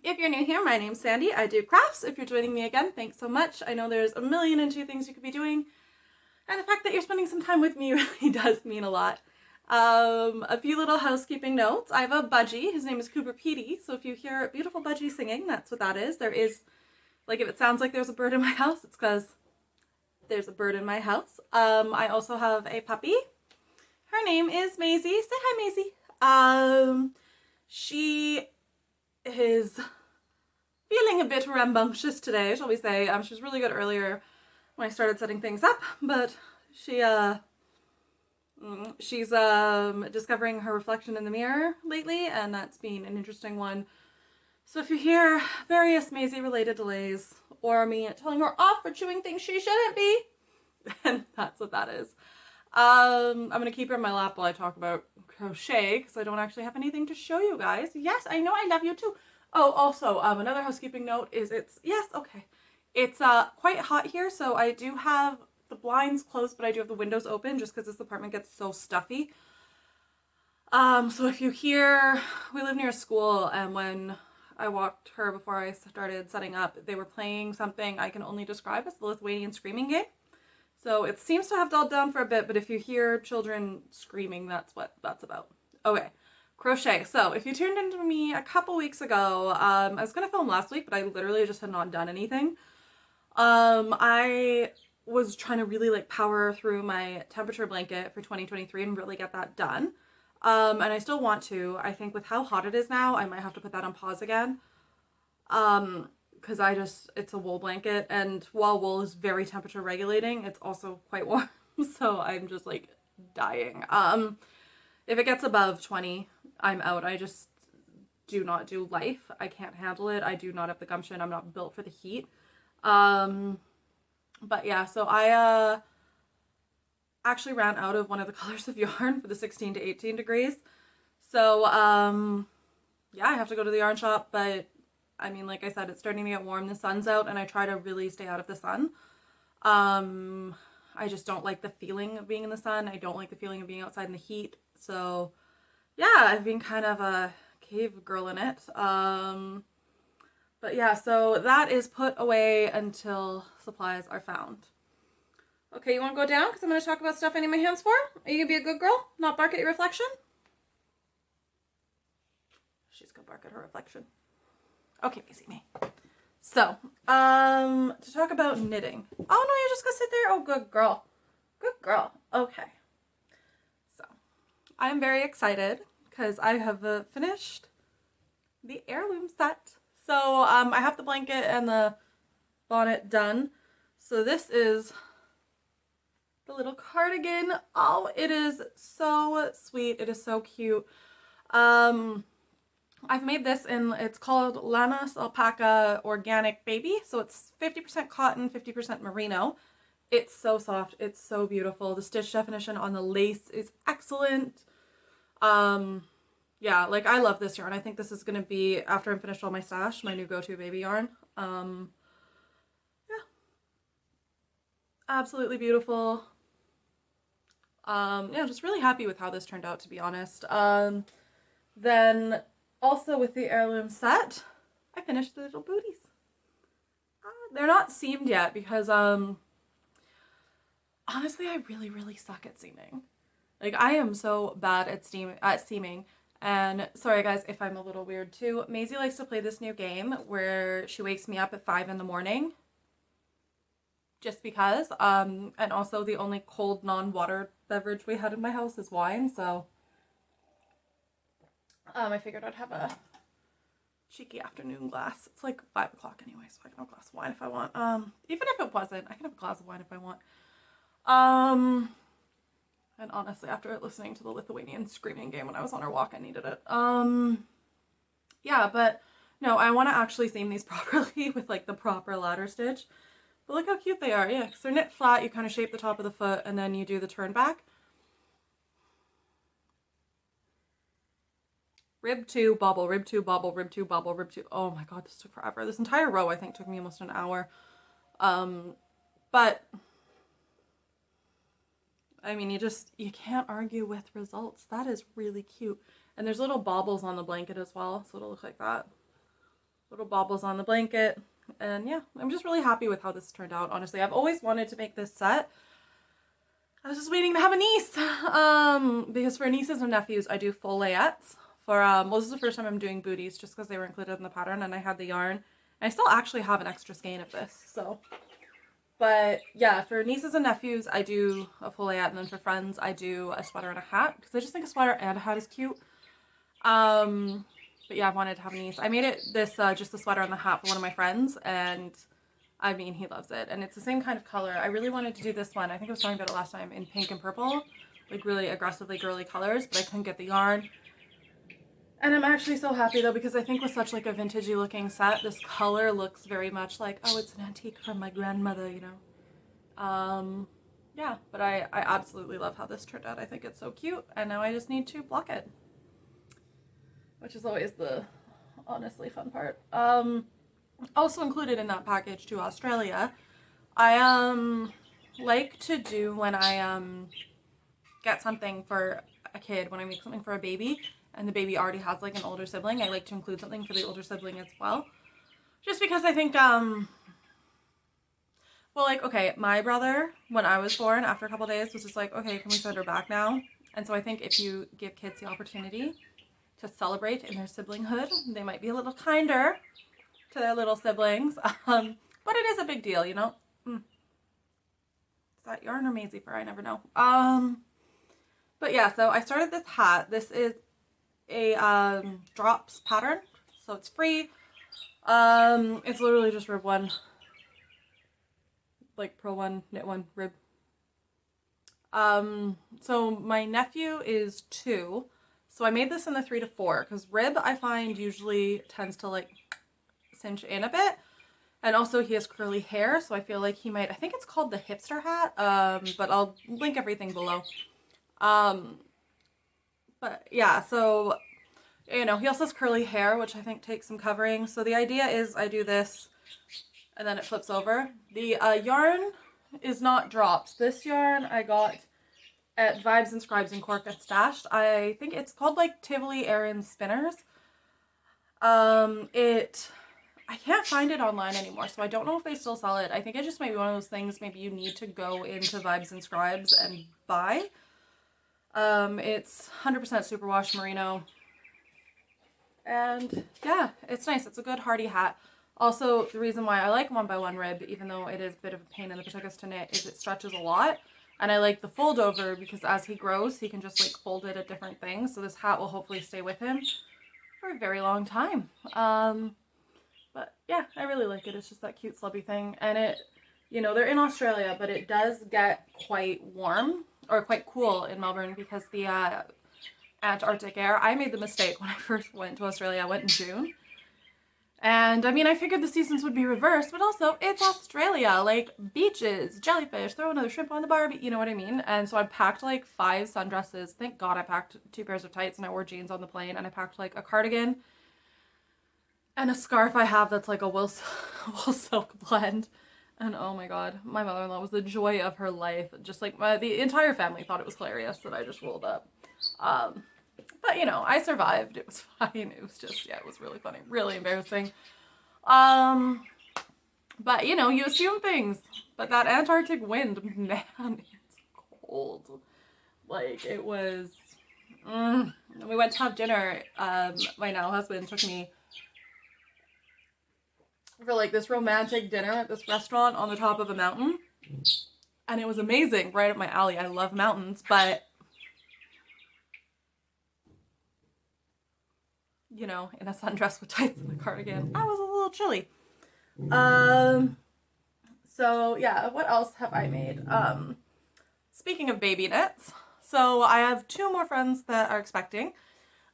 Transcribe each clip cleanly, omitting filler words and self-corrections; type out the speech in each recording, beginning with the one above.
If you're new here, my name's Sandy. I do crafts. If you're joining me again, thanks so much. I know there's a million and two things you could be doing, and the fact that you're spending some time with me really does mean a lot. A few little housekeeping notes. I have a budgie. His name is Cooper Petey. So if you hear a beautiful budgie singing, that's what that is. There is, like, if it sounds like there's a bird in my house, it's because there's a bird in my house. I also have a puppy. Her name is Maisie. Say hi, Maisie. She is feeling a bit rambunctious today, shall we say. She was really good earlier when I started setting things up, but she's discovering her reflection in the mirror lately, and that's been an interesting one. So if you hear various Maisie-related delays, or me telling her off for chewing things she shouldn't be, then that's what that is. I'm going to keep her in my lap while I talk about crochet, because I don't actually have anything to show you guys. Yes, I know, I love you too. Oh, also, another housekeeping note is it's quite hot here, so I do have the blinds closed, but I do have the windows open just because this apartment gets so stuffy. So if you hear, we live near a school, and when I walked her before I started setting up, they were playing something I can only describe as the Lithuanian screaming game. So it seems to have dulled down for a bit, but if you hear children screaming, that's what that's about. Okay, crochet. So if you tuned into me a couple weeks ago, I was going to film last week, but I literally just had not done anything. I was trying to really power through my temperature blanket for 2023 and really get that done. And I still want to. I think with how hot it is now, I might have to put that on pause again. Because it's a wool blanket, and while wool is very temperature regulating, it's also quite warm, so I'm just dying. If it gets above 20, I'm out. I just do not do life. I can't handle it. I do not have the gumption. I'm not built for the heat. But yeah, so I actually ran out of one of the colors of yarn for the 16 to 18 degrees. So yeah, I have to go to the yarn shop, but I mean, like I said, it's starting to get warm. The sun's out, and I try to really stay out of the sun. I just don't like the feeling of being in the sun. I don't like the feeling of being outside in the heat. So, yeah, I've been kind of a cave girl in it. But yeah, so that is put away until supplies are found. Okay, you want to go down? Because I'm going to talk about stuff I need my hands for. Are you going to be a good girl? Not bark at your reflection? She's going to bark at her reflection. Okay, easy me. So, to talk about knitting. Oh, no, you're just gonna sit there? Oh, good girl. Good girl. Okay. So, I'm very excited because I have finished the heirloom set. So, I have the blanket and the bonnet done. So, this is the little cardigan. Oh, it is so sweet. It is so cute. I've made this it's called Lanasalpaca Organic Baby. So it's 50% cotton, 50% merino. It's so soft. It's so beautiful. The stitch definition on the lace is excellent. Yeah, I love this yarn. I think this is going to be, after I'm finished all my stash, my new go-to baby yarn. Yeah. Absolutely beautiful. Yeah, just really happy with how this turned out, to be honest. Then also with the heirloom set, I finished the little booties. They're not seamed yet because, honestly, I really, really suck at seaming. I am so bad at seaming. And sorry guys if I'm a little weird too. Maisie likes to play this new game where she wakes me up at 5 in the morning. Just because. And also the only cold non-water beverage we had in my house is wine, so I figured I'd have a cheeky afternoon glass. It's 5 o'clock anyway, so I can have a glass of wine if I want. Even if it wasn't, I can have a glass of wine if I want. And honestly, after listening to the Lithuanian screaming game when I was on our walk, I needed it. Yeah, but no, I want to actually seam these properly with the proper ladder stitch. But look how cute they are. Yeah, because they're knit flat. You kind of shape the top of the foot, and then you do the turn back. Rib 2, bobble, rib 2, bobble, rib 2, bobble, rib 2. Oh my god, this took forever. This entire row, I think, took me almost an hour. But I mean, you can't argue with results. That is really cute. And there's little baubles on the blanket as well, so it'll look like that. little baubles on the blanket. And yeah, I'm just really happy with how this turned out, honestly. I've always wanted to make this set. I was just waiting to have a niece. Because for nieces and nephews, I do full layettes. For, well, this is the first time I'm doing booties just because they were included in the pattern and I had the yarn. And I still actually have an extra skein of this, so. But yeah, for nieces and nephews, I do a full layette, and then for friends, I do a sweater and a hat because I just think a sweater and a hat is cute. But yeah, I wanted to have a niece. I made it this, just the sweater and the hat for one of my friends, and I mean, he loves it. And it's the same kind of color. I really wanted to do this one. I think I was talking about it last time in pink and purple, like really aggressively girly colors, but I couldn't get the yarn. And I'm actually so happy though, because I think with such like a vintagey looking set, this color looks very much like, oh, it's an antique from my grandmother, you know. Yeah, but I absolutely love how this turned out. I think it's so cute, and now I just need to block it, which is always the honestly fun part. Also included in that package to Australia, I like to do when I get something for a kid, when I make something for a baby and the baby already has like an older sibling, I like to include something for the older sibling as well. Just because I think, well, like, okay, my brother, when I was born, after a couple days, was just like, okay, can we send her back now? And so I think if you give kids the opportunity to celebrate in their siblinghood, they might be a little kinder to their little siblings. But it is a big deal, you know? Is that yarn or Maisie fur? I never know. But yeah, so I started this hat. This is a drops pattern, so it's free. It's literally just rib one, like purl one, knit one, rib. So my nephew is 2, so I made this in the 3 to 4 because rib I find usually tends to like cinch in a bit, and also he has curly hair, so I feel like he might, I think it's called the hipster hat, but I'll link everything below. But yeah, so, you know, he also has curly hair, which I think takes some covering. So the idea is I do this and then it flips over. The yarn is not drops. This yarn I got at Vibes and Scribes in Cork and Stashed. I think it's called like Tivoli Aran Spinners. I can't find it online anymore, so I don't know if they still sell it. I think it just might be one of those things maybe you need to go into Vibes and Scribes and buy. It's 100% superwash merino. And yeah, it's nice. It's a good hardy hat. Also, the reason why I like 1x1 rib, even though it is a bit of a pain in the pachucas to knit, is it stretches a lot. And I like the fold over because as he grows, he can just like fold it at different things. So this hat will hopefully stay with him for a very long time. But yeah, I really like it. It's just that cute slubby thing. And it, you know, they're in Australia, but it does get quite warm or quite cool in Melbourne because the Antarctic air. I made the mistake when I first went to Australia. I went in June. And I mean, I figured the seasons would be reversed, but also it's Australia, like beaches, jellyfish, throw another shrimp on the barbie, you know what I mean? And so I packed like 5 sundresses. Thank God I packed 2 pairs of tights and I wore jeans on the plane, and I packed like a cardigan and a scarf I have that's like a wool silk blend. And oh my God, my mother-in-law was the joy of her life. Just like the entire family thought it was hilarious that I just rolled up. But you know, I survived. It was fine. It was just, yeah, it was really funny, really embarrassing. But you know, you assume things, but that Antarctic wind, man, it's cold. Like it was, we went to have dinner. My now husband took me for like this romantic dinner at this restaurant on the top of a mountain. And it was amazing, right up my alley. I love mountains, but you know, in a sundress with tights and a cardigan, I was a little chilly. So yeah, what else have I made? Speaking of baby knits, so I have 2 more friends that are expecting.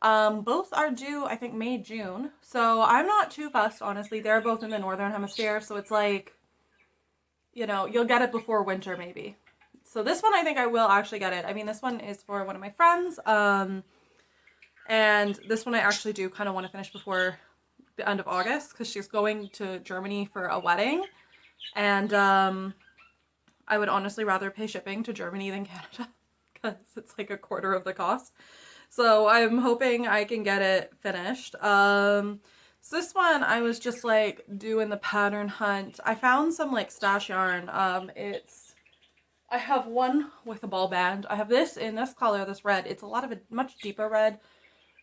Both are due, I think, May, June. So I'm not too fussed, honestly. They're both in the northern hemisphere, so it's like, you know, you'll get it before winter, maybe. So this one, I think I will actually get it. I mean, this one is for one of my friends. And this one I actually do kind of want to finish before the end of August because she's going to Germany for a wedding. And I would honestly rather pay shipping to Germany than Canada because it's like a quarter of the cost. So I'm hoping I can get it finished. So So this one, I was just like doing the pattern hunt. I found some like stash yarn. I have one with a ball band. I have this in this color, this red. It's a lot of a much deeper red.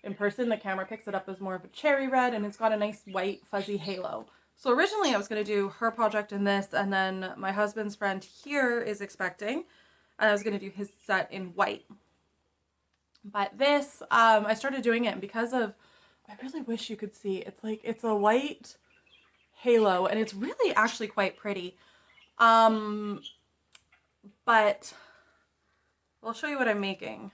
In person, the camera picks it up as more of a cherry red, and it's got a nice white fuzzy halo. So originally I was going to do her project in this, and then my husband's friend here is expecting, and I was going to do his set in white. But this, I started doing it, and because of, I really wish you could see, it's a white halo, and it's really actually quite pretty. But I'll show you what I'm making.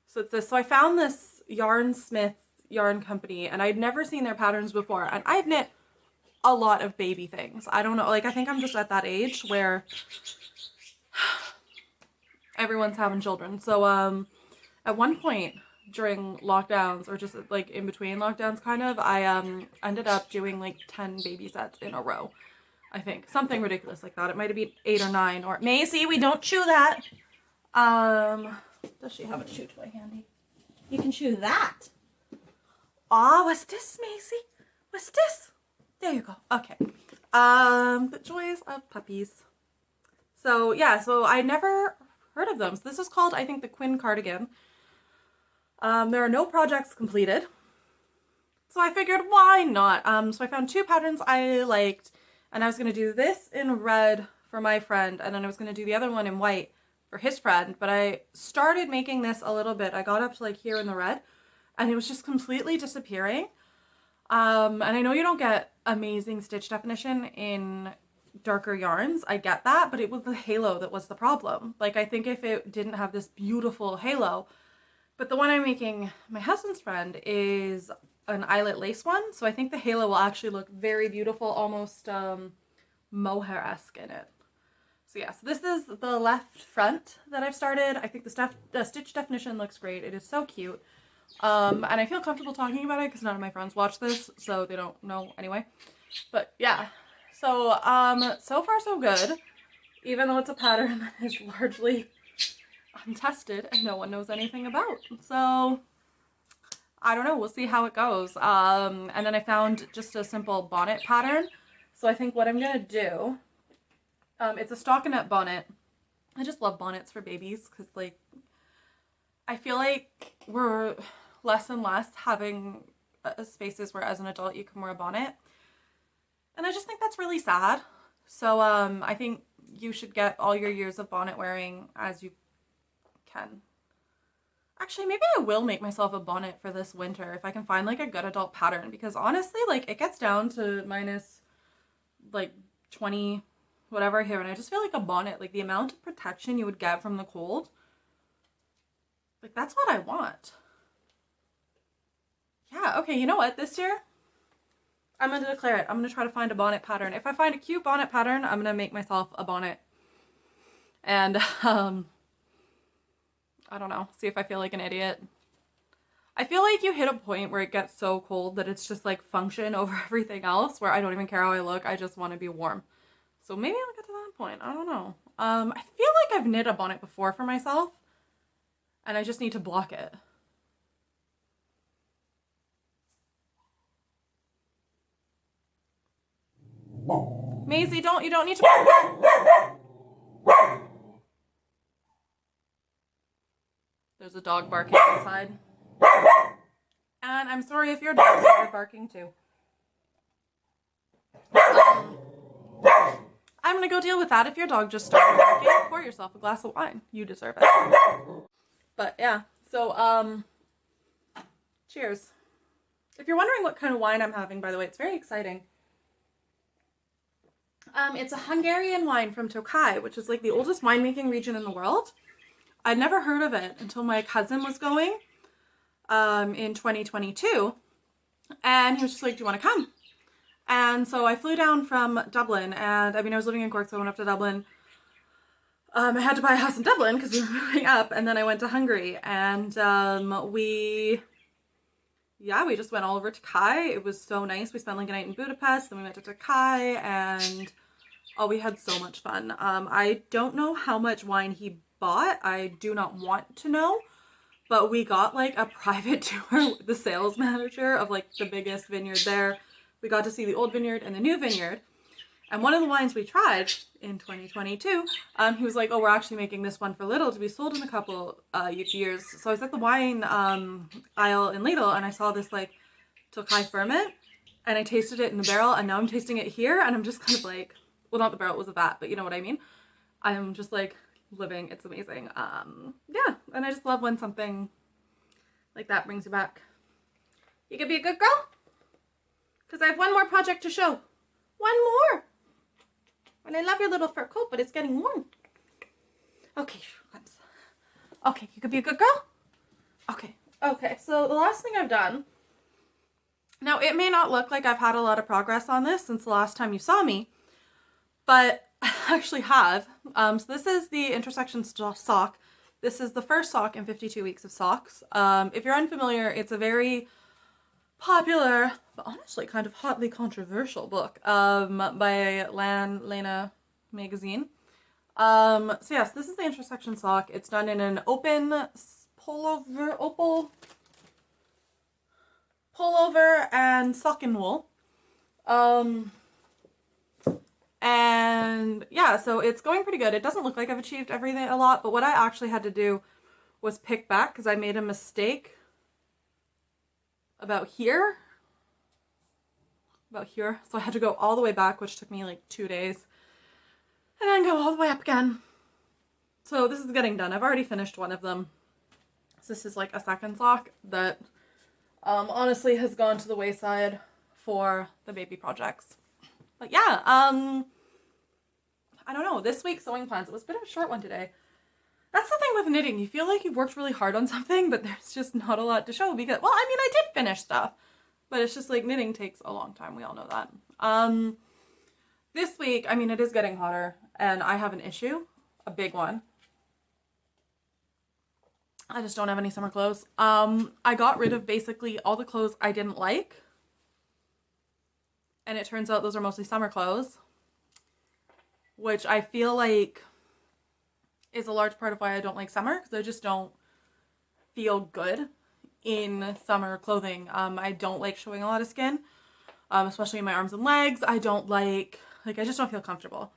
So it's this. So I found this Yarnsmith yarn company, and I'd never seen their patterns before, and I've knit a lot of baby things. I don't know, like I think I'm just at that age where everyone's having children. So at one point during lockdowns, or just like in between lockdowns kind of, I ended up doing like 10 baby sets in a row. I think something ridiculous like that. It might have been 8 or 9. Or Macy, we don't chew that. Does she have a chew toy handy? You can chew that. Aw, what's this, Macy? What's this? There you go. Okay. The joys of puppies. So yeah, so I never heard of them. So this is called, I think, the Quinn Cardigan. There are no projects completed. So I figured, why not? So I found 2 patterns I liked, and I was going to do this in red for my friend, and then I was going to do the other one in white for his friend. But I started making this a little bit. I got up to like here in the red, and it was just completely disappearing. And I know you don't get amazing stitch definition in darker yarns. I get that, but it was the halo that was the problem. Like, I think if it didn't have this beautiful halo, but the one I'm making my husband's friend is an eyelet lace one. So I think the halo will actually look very beautiful, almost mohair-esque in it. So yeah, so this is the left front that I've started. I think the stitch definition looks great. It is so cute. And I feel comfortable talking about it because none of my friends watch this, so they don't know anyway. But yeah, so so far so good, even though it's a pattern that is largely untested and no one knows anything about. So I don't know, we'll see how it goes. And then I found just a simple bonnet pattern. So I think what I'm gonna do, it's a stockinette bonnet. I just love bonnets for babies because, like, I feel like we're less and less having spaces where as an adult you can wear a bonnet. And I just think that's really sad. So I think you should get all your years of bonnet wearing as you can. Actually, maybe I will make myself a bonnet for this winter if I can find like a good adult pattern, because honestly, like, it gets down to minus like 20 whatever here, and I just feel like a bonnet, like the amount of protection you would get from the cold, like, that's what I want. Yeah, okay, you know what? This year, I'm going to declare it. I'm going to try to find a bonnet pattern. If I find a cute bonnet pattern, I'm going to make myself a bonnet. And, I don't know, see if I feel like an idiot. I feel like you hit a point where it gets so cold that it's just like function over everything else, where I don't even care how I look. I just want to be warm. So maybe I'll get to that point. I don't know. I feel like I've knit a bonnet before for myself, and I just need to block it. Maisie, you don't need to. There's a dog barking outside. And I'm sorry if your dog started barking too. I'm gonna go deal with that. If your dog just started barking, pour yourself a glass of wine. You deserve it. But yeah, so cheers. If you're wondering what kind of wine I'm having, by the way, it's very exciting. It's a Hungarian wine from Tokaj, which is like the oldest winemaking region in the world. I'd never heard of it until my cousin was going in 2022, and he was just like, do you want to come? And so I flew down from Dublin, and I mean, I was living in Cork, so I went up to Dublin. I had to buy a house in Dublin because we were moving up, and then I went to Hungary, and we just went all over to Tokaj. It was so nice. We spent like a night in Budapest, then we went to Tokaj, and oh, we had so much fun. I don't know how much wine he bought. I do not want to know, but we got like a private tour with the sales manager of like the biggest vineyard there. We got to see the old vineyard and the new vineyard. And one of the wines we tried in 2022, he was like, oh, we're actually making this one for Lidl to be sold in a couple years. So I was at the wine aisle in Lidl, and I saw this like Tokai ferment, and I tasted it in the barrel, and now I'm tasting it here, and I'm just kind of like, well, not the barrel, it was a vat, but you know what I mean? I'm just like living. It's amazing. Yeah, and I just love when something like that brings you back. You could be a good girl, because I have one more project to show. One more. And I love your little fur coat, but it's getting warm. Okay, okay, you could be a good girl. Okay, so the last thing I've done, now it may not look like I've had a lot of progress on this since the last time you saw me, but I actually have. So this is the intersection sock. This is the first sock in 52 weeks of socks. If you're unfamiliar, it's a very popular, but honestly kind of hotly controversial book by Lana magazine. So yes, this is the intersection sock. It's done in an open Opal pullover and sockin wool. And yeah, so it's going pretty good. It doesn't look like I've achieved everything a lot, but what I actually had to do was pick back because I made a mistake about here. So I had to go all the way back, which took me like 2 days, and then go all the way up again. So this is getting done. I've already finished one of them. So this is like a second sock that honestly has gone to the wayside for the baby projects. But yeah, I don't know. This week's sewing plans, it was a bit of a short one today. That's the thing with knitting. You feel like you've worked really hard on something, but there's just not a lot to show because, well, I mean, I did finish stuff, but it's just like knitting takes a long time. We all know that. This week, I mean, it is getting hotter and I have an issue, a big one. I just don't have any summer clothes. I got rid of basically all the clothes I didn't like. And it turns out those are mostly summer clothes, which I feel like is a large part of why I don't like summer, because I just don't feel good in summer clothing. I don't like showing a lot of skin, especially in my arms and legs. I don't like I just don't feel comfortable.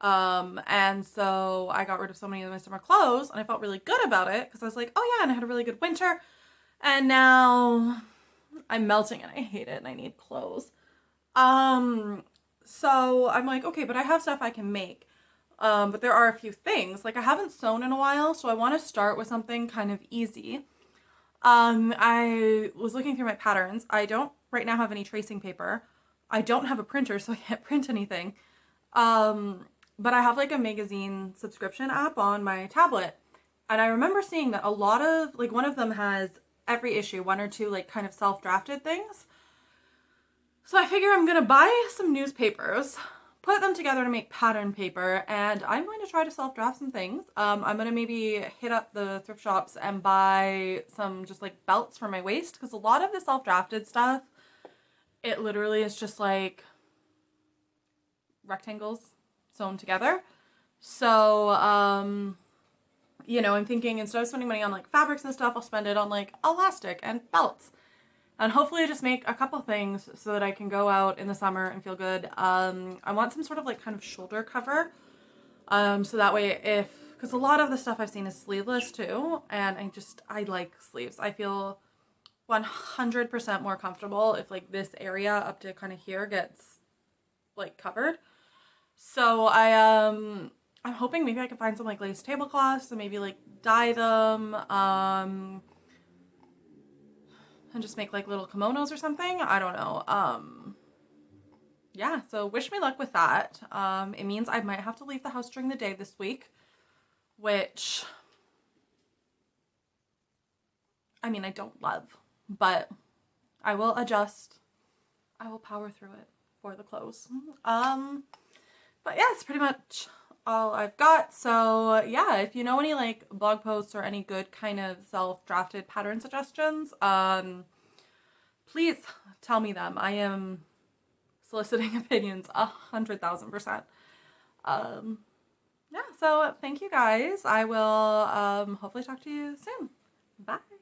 And so I got rid of so many of my summer clothes, and I felt really good about it because I was like, oh yeah, and I had a really good winter, and now I'm melting and I hate it and I need clothes. So I'm like, okay, but I have stuff I can make. But there are a few things, like I haven't sewn in a while, so I want to start with something kind of easy. I was looking through my patterns. I don't right now have any tracing paper. I don't have a printer, so I can't print anything. But I have like a magazine subscription app on my tablet. And I remember seeing that a lot of, like one of them has every issue, one or two like kind of self-drafted things. So I figure I'm going to buy some newspapers, put them together to make pattern paper, and I'm going to try to self-draft some things. I'm going to maybe hit up the thrift shops and buy some just like belts for my waist, because a lot of the self-drafted stuff, it literally is just like rectangles sewn together. So, you know, I'm thinking instead of spending money on like fabrics and stuff, I'll spend it on like elastic and belts. And hopefully just make a couple things so that I can go out in the summer and feel good. I want some sort of like kind of shoulder cover. So that way because a lot of the stuff I've seen is sleeveless too. And I like sleeves. I feel 100% more comfortable if like this area up to kind of here gets like covered. So I'm hoping maybe I can find some like lace tablecloths and maybe like dye them. And just make like little kimonos or something. I don't know. Yeah, so wish me luck with that. It means I might have to leave the house during the day this week, which, I mean, I don't love, but I will adjust. I will power through it for the clothes. But yeah, it's pretty much all I've got. So yeah, if you know any like blog posts or any good kind of self-drafted pattern suggestions, please tell me them. I am soliciting opinions 100,000%. Yeah, so thank you guys. I will hopefully talk to you soon. Bye.